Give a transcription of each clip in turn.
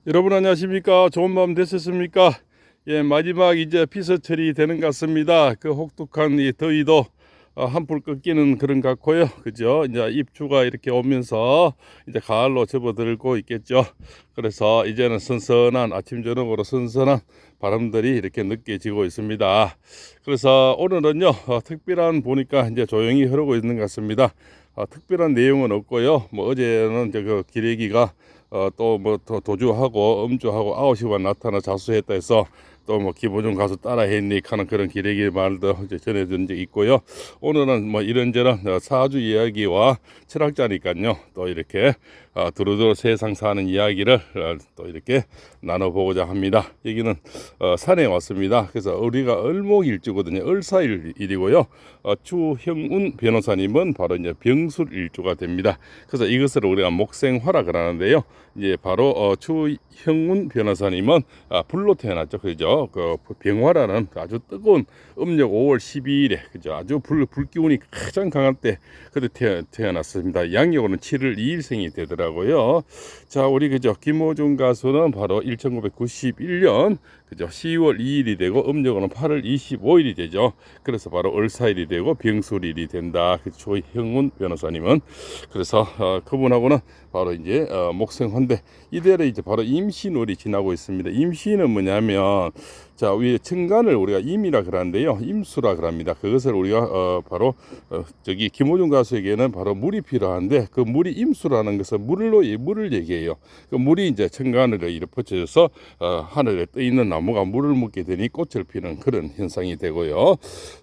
여러분 안녕하십니까? 좋은 밤 되셨습니까? 예, 마지막 이제 피서철이 되는 것 같습니다. 그 혹독한 이 더위도 한풀 꺾이는 그런 것 같고요. 그죠? 이제 입추가 이렇게 오면서 이제 가을로 접어들고 있겠죠. 그래서 이제는 선선한 아침 저녁으로 선선한 바람들이 이렇게 느껴지고 있습니다. 그래서 오늘은요, 특별한 보니까 이제 조용히 흐르고 있는 것 같습니다. 특별한 내용은 없고요. 뭐 어제는 이제 그 기레기가 또 뭐 도주하고 음주하고 9시간 나타나 자수했다 해서 또 뭐 기보좀 가서 따라 했니 하는 그런 기레기 말도 이제 전해준 적 있고요. 오늘은 뭐 이런저런 사주 이야기와 철학자니까요. 또 이렇게 두루두루 세상 사는 이야기를 또 이렇게 나눠보고자 합니다. 여기는 산에 왔습니다. 그래서 우리가 을목일주거든요. 을사일이고요. 추형운 변호사님은 바로 이제 병술일주가 됩니다. 그래서 이것을 우리가 목생화라 그러는데요. 이제 바로 추형운 변호사님은 불로 태어났죠. 그죠? 그 병화라는 아주 뜨거운 음력 5월 12일에 그죠? 아주 불기운이 가장 강할 때 그때 태어났습니다. 양력으로는 7월 2일생이 되더라고요. 자, 우리 그죠? 김호중 가수는 바로 1991년 그죠? 10월 2일이 되고 음력으로는 8월 25일이 되죠. 그래서 바로 을사일이 되고 병술일이 된다. 그 조형훈 변호사님은 그래서 그분하고는 바로 이제 목생화인데 이대로 이제 바로 임신월이 지나고 있습니다. 임신은 뭐냐면 자, 위에 천간을 우리가 임이라 그러는데요. 임수라 그럽니다. 그것을 우리가 바로 저기 김호중 가수에게는 바로 물이 필요한데 그 물이 임수라는 것은 물을 얘기해요. 그 물이 이제 천간을 이렇게 퍼져서 하늘에 떠 있는 나무가 물을 먹게 되니 꽃을 피는 그런 현상이 되고요.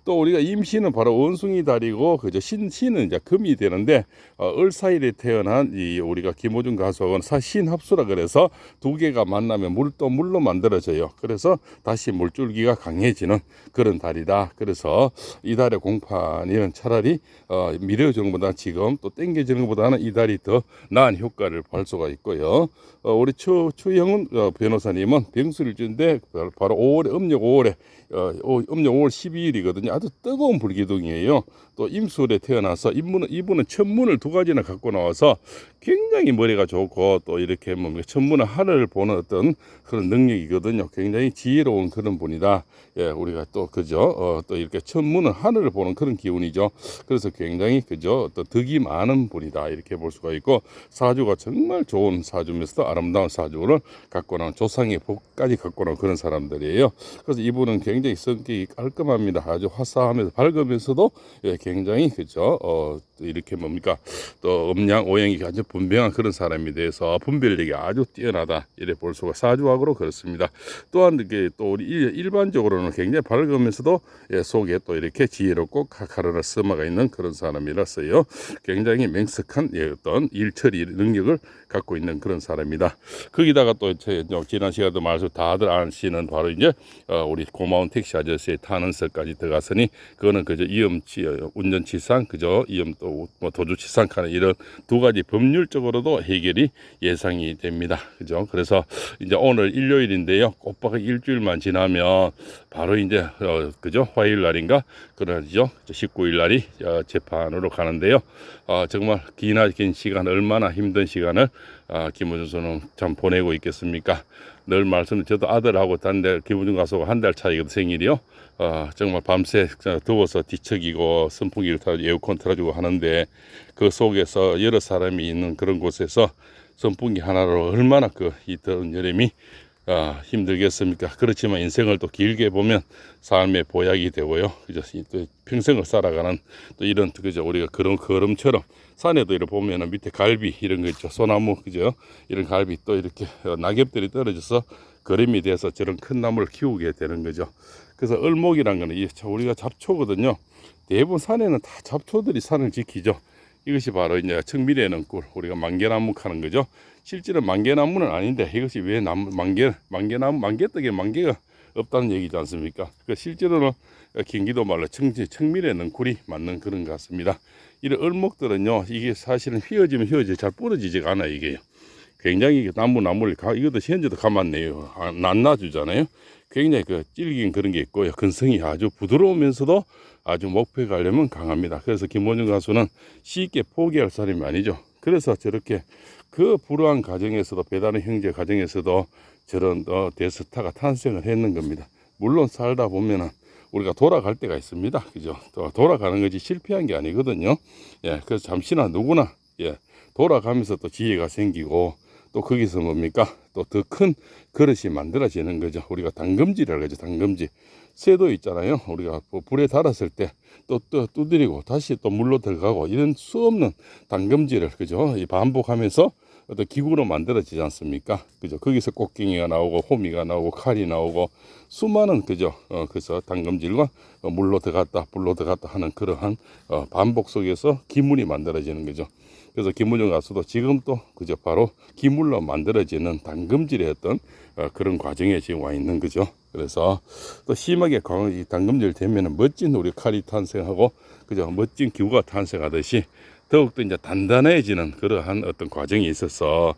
또 우리가 임신은 바로 원숭이 달이고 그저 신은 이제 금이 되는데 을사일에 태어난 이 우리가 김호중 가수는 사신합수라 그래서 두 개가 만나면 물로 만들어져요. 그래서 다시 물줄기가 강해지는 그런 달이다. 그래서 이 달의 공판이는 차라리 미뤄지는 것보다 지금 또 땡겨지는 것보다는 이 달이 더 나은 효과를 볼 수가 있고요. 우리 추영훈 변호사님은 병술일주인데 바로 5월에 음력 5월에 음력 5월 12일이거든요. 아주 뜨거운 불기둥이에요. 또 임술에 태어나서 이분은 천문을 두 가지나 갖고 나와서 굉장히 머리가 좋고 또 이렇게 뭐 천문의 하늘을 보는 어떤 그런 능력이거든요. 굉장히 지혜로운 그런 분이다. 예, 우리가 또 그죠? 또 이렇게 천문의 하늘을 보는 그런 기운이죠. 그래서 굉장히 그죠? 또 덕이 많은 분이다. 이렇게 볼 수가 있고 사주가 정말 좋은 사주면서도 아름다운 사주를 갖고 나온 조상의 복까지 갖고 나온 그런 사람들이에요. 그래서 이분은 굉장히 성격이 깔끔합니다. 아주 화사하면서 밝으면서도 예, 굉장히 그죠? 이렇게 뭡니까? 또 음양 오행이 아주 분명한 그런 사람이 돼서 분별력이 아주 뛰어나다. 이래 볼 수가 사주학으로 그렇습니다. 또한 이게 또 우리 일반적으로는 굉장히 밝으면서도 예, 속에 또 이렇게 지혜롭고 카르나 스마가 있는 그런 사람이라서요. 굉장히 맹석한 예, 어떤 일처리 능력을 갖고 있는 그런 사람이다. 거기다가 또 지난 시간도 말씀 다들 아시는 바로 이제 우리 고마운 택시 아저씨의 탄원서까지 들어갔으니 그거는 그저 운전치상 그저 위험 또 뭐 도주치상하는 이런 두 가지 법률적으로도 해결이 예상이 됩니다. 그죠? 그래서 이제 오늘 일요일인데요. 꼬박 일주일만 지나면 바로 이제 그죠? 화요일 날인가 그러죠. 19일 날이 재판으로 가는데요. 정말 긴 시간 얼마나 힘든 시간을 김호중 선수는 참 보내고 있겠습니까? 늘 말씀 저도 아들하고 단데 김호중 가수가 한 달 차이거든 생일이요. 정말 밤새 더워서 뒤척이고 선풍기를 틀어주고 에어컨 틀어주고 하는데 그 속에서 여러 사람이 있는 그런 곳에서 선풍기 하나로 얼마나 이 더운 여름이 힘들겠습니까? 그렇지만 인생을 또 길게 보면 삶의 보약이 되고요. 그죠? 또 평생을 살아가는 또 이런 그죠? 우리가 그런 걸음처럼 산에도 이렇게 보면은 밑에 갈비 이런 거 있죠. 소나무 그죠? 이런 갈비 또 이렇게 낙엽들이 떨어져서 걸음이 돼서 저런 큰 나무를 키우게 되는 거죠. 그래서 을목이란 거는 우리가 잡초거든요. 대부분 산에는 다 잡초들이 산을 지키죠. 이것이 바로 이제 청미래는 꿀 우리가 만개나무 하는 거죠. 실제로 만개나무는 아닌데 이것이 왜 만개떡에 만개가 없다는 얘기지 않습니까? 실제로는 경기도 말로 청미래는 꿀이 맞는 그런 것 같습니다. 이런 을목들은요 이게 사실은 휘어지면 잘 부러지지가 않아요. 이게요. 굉장히 나무를 이것도 현재도 가만네요. 안 놔주잖아요. 굉장히 질긴 그런 게 있고요. 근성이 아주 부드러우면서도 아주 목표에 가려면 강합니다. 그래서 김원중 가수는 쉽게 포기할 사람이 아니죠. 그래서 저렇게 그 불우한 가정에서도 배다른 형제 가정에서도 저런 대스타가 탄생을 했는 겁니다. 물론 살다 보면은 우리가 돌아갈 때가 있습니다. 그죠? 또 돌아가는 거지 실패한 게 아니거든요. 예, 그래서 잠시나 누구나 예, 돌아가면서 또 지혜가 생기고 또 거기서 뭡니까? 또 더 큰 그릇이 만들어지는 거죠. 우리가 당금질이라고 하죠. 당금질. 쇠도 있잖아요. 우리가 불에 달았을 때 또 두드리고 다시 또 물로 들어가고 이런 수 없는 당금질을 그죠? 이 반복하면서 어떤 기구로 만들어지지 않습니까? 그죠? 거기서 꽃갱이가 나오고 호미가 나오고 칼이 나오고 수많은 그죠? 그래서 당금질과 물로 들어갔다 불로 들어갔다 하는 그러한 반복 속에서 기물이 만들어지는 거죠. 그래서 김문중 가수도 지금 또 그저 바로 기물로 만들어지는 당금질의 어떤 그런 과정에 지금 와 있는 거죠. 그래서 또 심하게 이 당금질 되면은 멋진 우리 칼이 탄생하고 그죠 멋진 기구가 탄생하듯이 더욱더 이제 단단해지는 그러한 어떤 과정이 있어서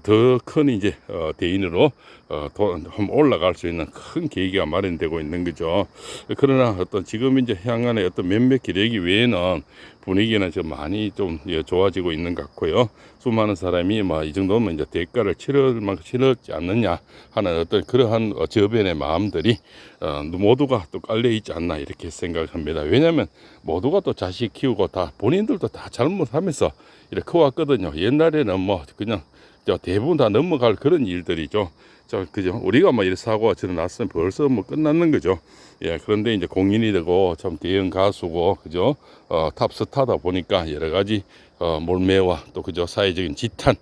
더 큰 이제 대인으로 올라갈 수 있는 큰 계기가 마련되고 있는 거죠. 그러나 어떤 지금 이제 향안의 어떤 몇몇 기레기 외에는 분위기는 좀 많이 좀 좋아지고 있는 것 같고요. 수많은 사람이 뭐 이 정도면 이제 대가를 치를 만큼 치렀지 않느냐 하는 어떤 그러한 저변의 마음들이 모두가 또 깔려 있지 않나 이렇게 생각합니다. 왜냐하면 모두가 또 자식 키우고 다 본인들도 다 잘못하면서 이렇게 커왔거든요. 옛날에는 뭐 그냥 대부분 다 넘어갈 그런 일들이죠. 그죠? 우리가 뭐 이런 사고가 일어났으면 벌써 뭐 끝났는 거죠. 예, 그런데 이제 공인이 되고 참 대형 가수고, 그죠? 탑스타다 보니까 여러 가지, 몰매와 또 그죠? 사회적인 지탄,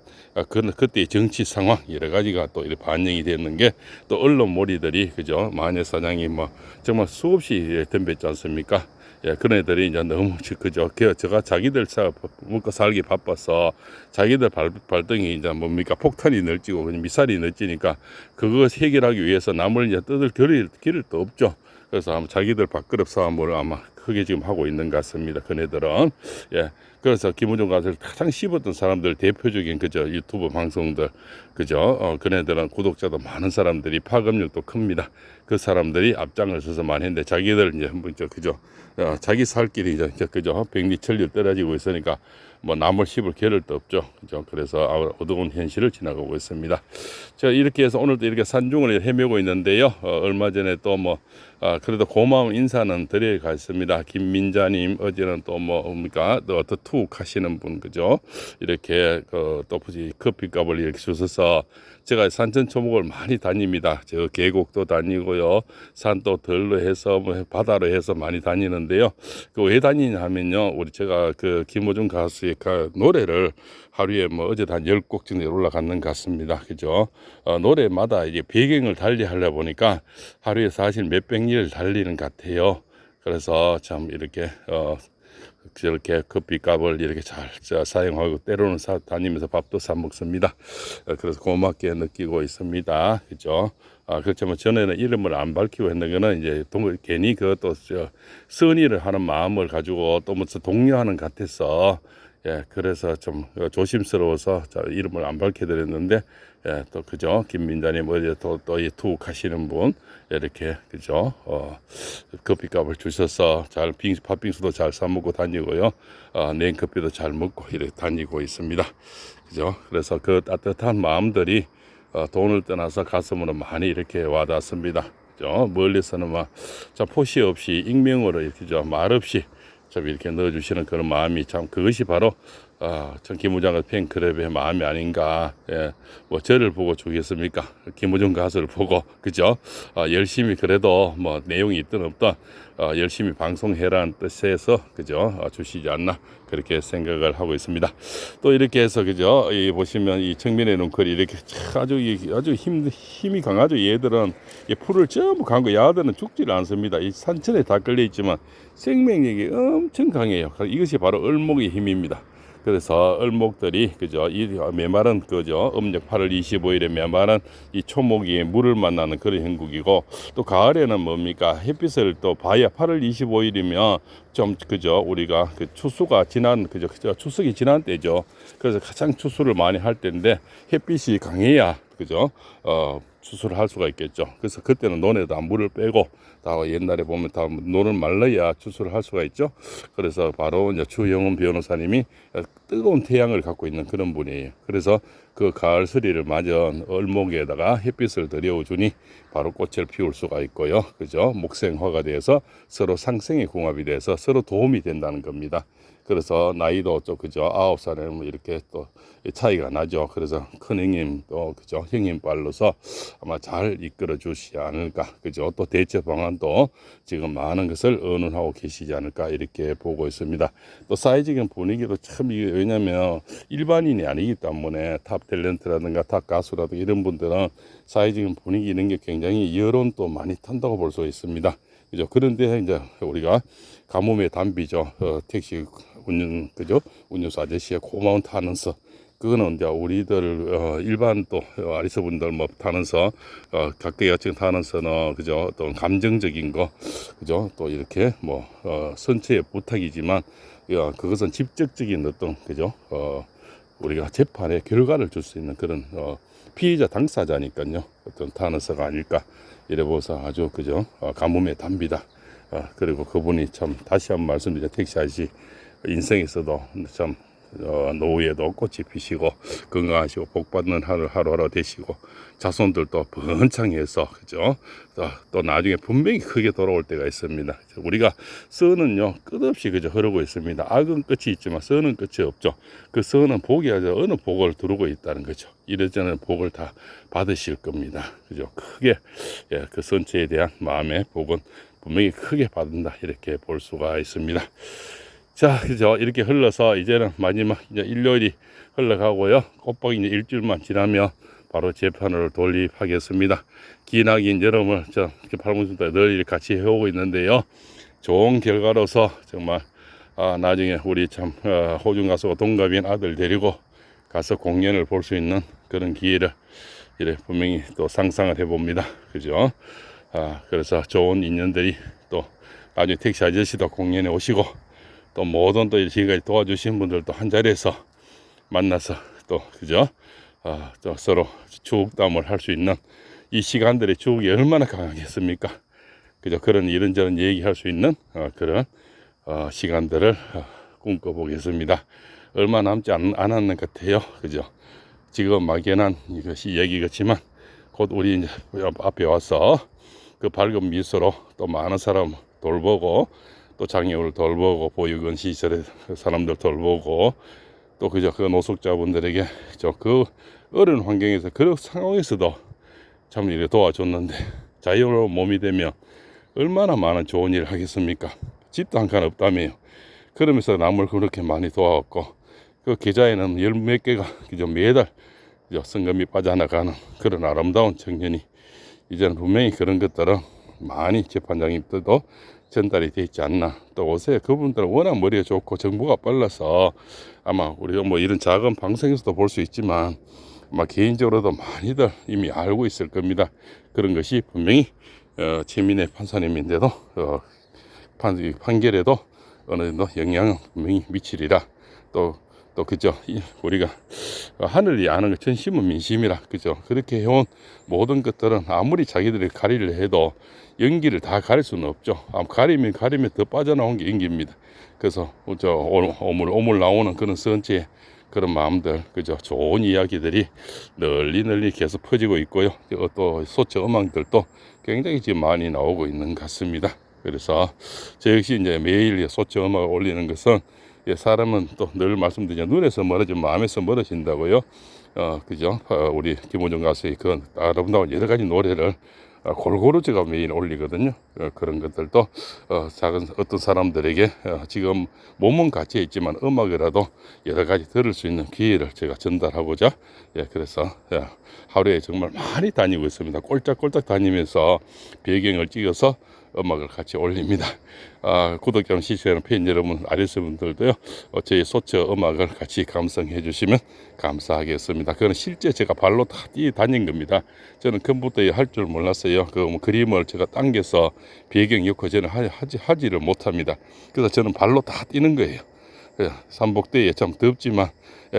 그때의 정치 상황, 여러 가지가 또 이렇게 반영이 되는 게 또 언론몰이들이, 그죠? 마녀 사장이 뭐 정말 수없이 덤볐지 않습니까? 예, 그런 애들이 이제 너무 그죠. 제가 자기들 먹고 살기 바빠서 자기들 발등이 이제 뭡니까 폭탄이 널뛰고 미사일이 널뛰니까 그거 해결하기 위해서 남을 이제 뜯을 길을 또 없죠. 그래서 아마 자기들 밥그릇 싸움을 아마 크게 지금 하고 있는 것 같습니다. 그네들은 예. 그래서 김우중 가수를 가장 씹었던 사람들 대표적인 그저 유튜브 방송들 그죠. 그네들은 구독자도 많은 사람들이 파급력도 큽니다. 그 사람들이 앞장을 서서 많이 했는데 자기들 이제 그죠. 자기 살 길이 이제 그죠. 백리천리 떨어지고 있으니까 뭐 남을 씹을 겨를도 없죠. 그죠. 그래서 어두운 현실을 지나가고 있습니다. 자, 이렇게 해서 오늘도 이렇게 산중을 헤매고 있는데요. 얼마 전에 또 뭐 그래도 고마운 인사는 드려야겠습니다. 김민자님 어제는 또 뭡니까 더 투욱 하시는 분 그죠. 이렇게 또 커피값을 이렇게 주셔서 제가 산천초목을 많이 다닙니다. 저 계곡도 다니고요, 산도 들로 해서 뭐 바다로 해서 많이 다니는데요. 그 왜 다니냐 하면요, 우리 제가 그 김호중 가수의 노래를 하루에 뭐 어제도 한 10곡 정도 올라가는 것 같습니다. 그죠? 노래마다 이제 배경을 달리하려 보니까 하루에 사실 몇백 리를 달리는 것 같아요. 그래서 참 이렇게 저렇게 커피값을 이렇게 잘 사용하고 때로는 다니면서 밥도 사 먹습니다. 그래서 고맙게 느끼고 있습니다. 그죠? 그렇지만 전에는 이름을 안 밝히고 했는 거는 이제 괜히 그것도 선의를 하는 마음을 가지고 또 무슨 독려하는 것 같아서 예, 그래서 좀 조심스러워서 이름을 안 밝혀드렸는데, 예, 또, 그죠. 김민자님, 어제 또 투옥 하시는 분, 이렇게, 그죠. 커피값을 주셔서 팥빙수도 잘 사먹고 다니고요. 냉커피도 잘 먹고 이렇게 다니고 있습니다. 그죠. 그래서 그 따뜻한 마음들이, 돈을 떠나서 가슴으로 많이 이렇게 와닿습니다. 그죠. 멀리서는 포시 없이 익명으로 이렇게 말 없이 참 이렇게 넣어주시는 그런 마음이 참 그것이 바로 전 김우중 팬클럽의 마음이 아닌가. 예, 뭐 저를 보고 주겠습니까? 김우중 가수를 보고 그죠? 열심히 그래도 뭐 내용이 있든 없든 열심히 방송해라는 뜻에서 그죠? 주시지 않나 그렇게 생각을 하고 있습니다. 또 이렇게 해서 그죠? 보시면 이 청면의 눈컬이 이렇게 아주 힘이 강하죠. 얘들은 이 풀을 전부 간 거, 야들은 죽지를 않습니다. 이 산천에 다 걸려 있지만 생명력이 엄청 강해요. 이것이 바로 을목의 힘입니다. 그래서 을목들이 그죠, 이 메마른 그죠, 음력 8월 25일에 메마른 이 초목이 물을 만나는 그런 형국이고, 또 가을에는 뭡니까 햇빛을 또 봐야 8월 25일이면 좀 그죠, 우리가 그 추수가 지난 그죠, 추석이 지난 때죠. 그래서 가장 추수를 많이 할 때인데 햇빛이 강해야 그죠, 추수를 할 수가 있겠죠. 그래서 그때는 논에다 물을 빼고 다 옛날에 보면 다 논을 말라야 추수를 할 수가 있죠. 그래서 바로 이제 주영훈 변호사님이 뜨거운 태양을 갖고 있는 그런 분이에요. 그래서 그 가을 서리를 맞은 얼목에다가 햇빛을 들여주니 바로 꽃을 피울 수가 있고요. 그죠? 목생화가 돼서 서로 상생의 궁합이 돼서 서로 도움이 된다는 겁니다. 그래서 나이도 좀 그죠 9살에 이렇게 또 차이가 나죠. 그래서 큰 형님 또 그죠 형님 빨로서 아마 잘 이끌어 주시지 않을까 그죠. 또 대체 방안도 지금 많은 것을 의논하고 계시지 않을까 이렇게 보고 있습니다. 또 사회적인 분위기도 참 이게 왜냐면 일반인이 아니기 때문에 탑 탤런트라든가 탑 가수라든가 이런 분들은 사회적인 분위기 이런 게 굉장히 여론도 많이 탄다고 볼 수 있습니다. 그죠. 그런데 이제 우리가 가뭄의 단비죠. 택시 그죠 운전수 아저씨의 고마운 타는서 그거는 이제 우리들 일반 또 아리스분들 뭐 타는서 각계 여층 타는서는 그죠 어떤 감정적인 거 그죠 또 이렇게 뭐 선체의 부탁이지만 그것은 직접적인 어떤 그죠 우리가 재판의 결과를 줄 수 있는 그런 피의자 당사자니까요 어떤 타는서가 아닐까 이래 보서 아주 그죠 가뭄의 단비다. 그리고 그분이 참 다시 한번 말씀드리자 택시 아저씨 인생에서도 참 노후에도 꽃이 피시고 건강하시고 복받는 하루하루 되시고 자손들도 번창해서 그죠 또 나중에 분명히 크게 돌아올 때가 있습니다. 우리가 선은요 끝없이 그저 흐르고 있습니다. 악은 끝이 있지만 선은 끝이 없죠. 그 선은 복이 아주 어느 복을 두르고 있다는 거죠. 이러저는 복을 다 받으실 겁니다. 그죠 크게 그 선체에 대한 마음의 복은 분명히 크게 받는다 이렇게 볼 수가 있습니다. 자, 그죠. 이렇게 흘러서 이제는 마지막 이제 일요일이 흘러가고요. 꽃박이 이제 일주일만 지나면 바로 재판을 돌입하겠습니다. 기나긴 여름을 팔공순도 늘 같이 해오고 있는데요. 좋은 결과로서 정말 나중에 우리 참 호중 가수가 동갑인 아들 데리고 가서 공연을 볼 수 있는 그런 기회를 이래 분명히 또 상상을 해봅니다. 그죠? 그래서 좋은 인연들이 또 나중에 택시 아저씨도 공연에 오시고 또 모든 또 지금까지 도와주신 분들도 한 자리에서 만나서 또 그죠 또 서로 추억담을 할 수 있는 이 시간들의 추억이 얼마나 강하겠습니까. 그죠 그런 이런저런 얘기할 수 있는 그런 시간들을 꿈꿔보겠습니다. 얼마 남지 않았는 것 같아요. 그죠 지금 막연한 이것이 얘기 같지만 곧 우리 이제 앞에 와서 그 밝은 미소로 또 많은 사람 돌보고 또 장애우를 돌보고 보육원 시설의 사람들 돌보고 또 그저 그 노숙자분들에게 그 어려운 환경에서 그 상황에서도 참 이렇게 도와줬는데 자유로운 몸이 되면 얼마나 많은 좋은 일을 하겠습니까. 집도 한 칸 없다며요. 그러면서 남을 그렇게 많이 도와왔고 그 계좌에는 열 몇 개가 그저 매달 성금이 빠져나가는 그런 아름다운 청년이 이제는 분명히 그런 것들은 많이 재판장님들도 전달이 되어 있지 않나. 또 요새 그분들은 워낙 머리가 좋고 정보가 빨라서 아마 우리가 뭐 이런 작은 방송에서도 볼 수 있지만 아마 개인적으로도 많이들 이미 알고 있을 겁니다. 그런 것이 분명히 최민혜 판사님인데도 판결에도 어느 정도 영향을 분명히 미치리라. 또 그죠 우리가 하늘이 아는 것 전심은 민심이라 그죠 그렇게 해온 모든 것들은 아무리 자기들이 가리려 해도 연기를 다 가릴 수는 없죠. 가리면 더 빠져나온 게 연기입니다. 그래서 오물 나오는 그런 선체의 그런 마음들 그죠 좋은 이야기들이 널리 계속 퍼지고 있고요. 또 소체 음악들도 굉장히 지금 많이 나오고 있는 것 같습니다. 그래서 저 역시 이제 매일 소체 음악을 올리는 것은 사람은 또 늘 말씀드리죠. 눈에서 멀어지면 마음에서 멀어진다고요. 그죠? 우리 김호중 가수의 그 아름다운 여러 가지 노래를 골고루 제가 매일 올리거든요. 그런 것들도 작은 어떤 사람들에게 지금 몸은 갇혀 있지만 음악이라도 여러 가지 들을 수 있는 기회를 제가 전달하고자 그래서 하루에 정말 많이 다니고 있습니다. 꼴짝꼴짝 다니면서 배경을 찍어서 음악을 같이 올립니다. 구독자 시청자 팬 여러분 아리스 분들도요 저희 소체 음악을 같이 감상해 주시면 감사하겠습니다. 그건 실제 제가 발로 다 다닌 겁니다. 저는 컴퓨터에 할 줄 몰랐어요. 그 그림을 제가 당겨서 배경 넣고 저는 하지를 못합니다. 그래서 저는 발로 다 뛰는 거예요. 삼복대에 참 덥지만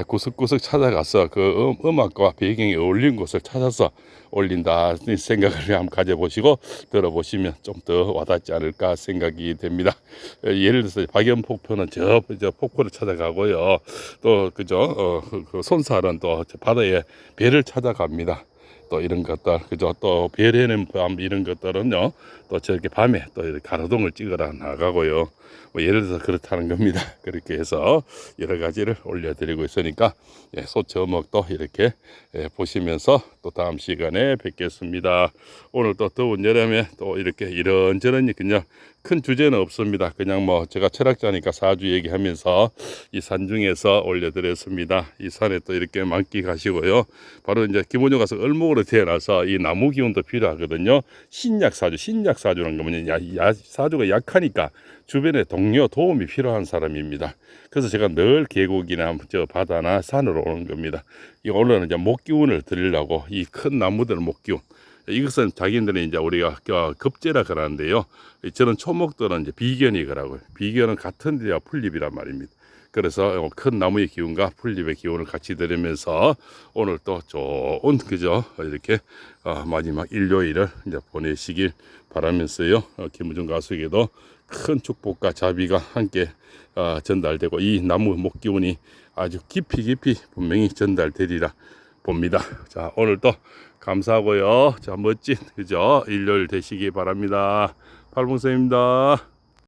구석구석 찾아가서 그 음악과 배경에 어울리는 곳을 찾아서 올린다 생각을 한번 가져보시고 들어보시면 좀 더 와닿지 않을까 생각이 됩니다. 예를 들어서 박연폭포는 저 폭포를 찾아가고요. 또 그죠? 그 손살은 또 바다에 배를 찾아갑니다. 또 이런 것들 그죠? 또 별에는 밤 이런 것들은요 또 저렇게 밤에 또 이렇게 가로등을 찍으러 나가고요. 뭐 예를 들어서 그렇다는 겁니다. 그렇게 해서 여러 가지를 올려드리고 있으니까 소처먹도 이렇게 보시면서 또 다음 시간에 뵙겠습니다. 오늘 또 더운 여름에 또 이렇게 이런저런 그냥 큰 주제는 없습니다. 그냥 뭐 제가 철학자니까 사주 얘기하면서 이 산 중에서 올려드렸습니다. 이 산에 또 이렇게 만끽하시고요. 바로 이제 기본적으로 가서 을목으로 태어나서 이 나무 기운도 필요하거든요. 신약사주라는 거면 사주가 약하니까 주변에 동료 도움이 필요한 사람입니다. 그래서 제가 늘 계곡이나 저 바다나 산으로 오는 겁니다. 이 오늘은 이제 목기운을 드리려고 이 큰 나무들 목기운. 이것은 자기들은 이제 우리가 급제라 그러는데요. 저는 초목들은 이제 비견이 그러고요. 비견은 같은 데와 풀잎이란 말입니다. 그래서 큰 나무의 기운과 풀잎의 기운을 같이 들으면서 오늘 또 좋은 그죠 이렇게 마지막 일요일을 이제 보내시길 바라면서요. 김우중 가수에게도 큰 축복과 자비가 함께 전달되고 이 나무 목 기운이 아주 깊이 분명히 전달되리라 봅니다. 자, 오늘도 감사하고요. 자, 멋진 그죠 일요일 되시기 바랍니다. 팔봉쌤입니다.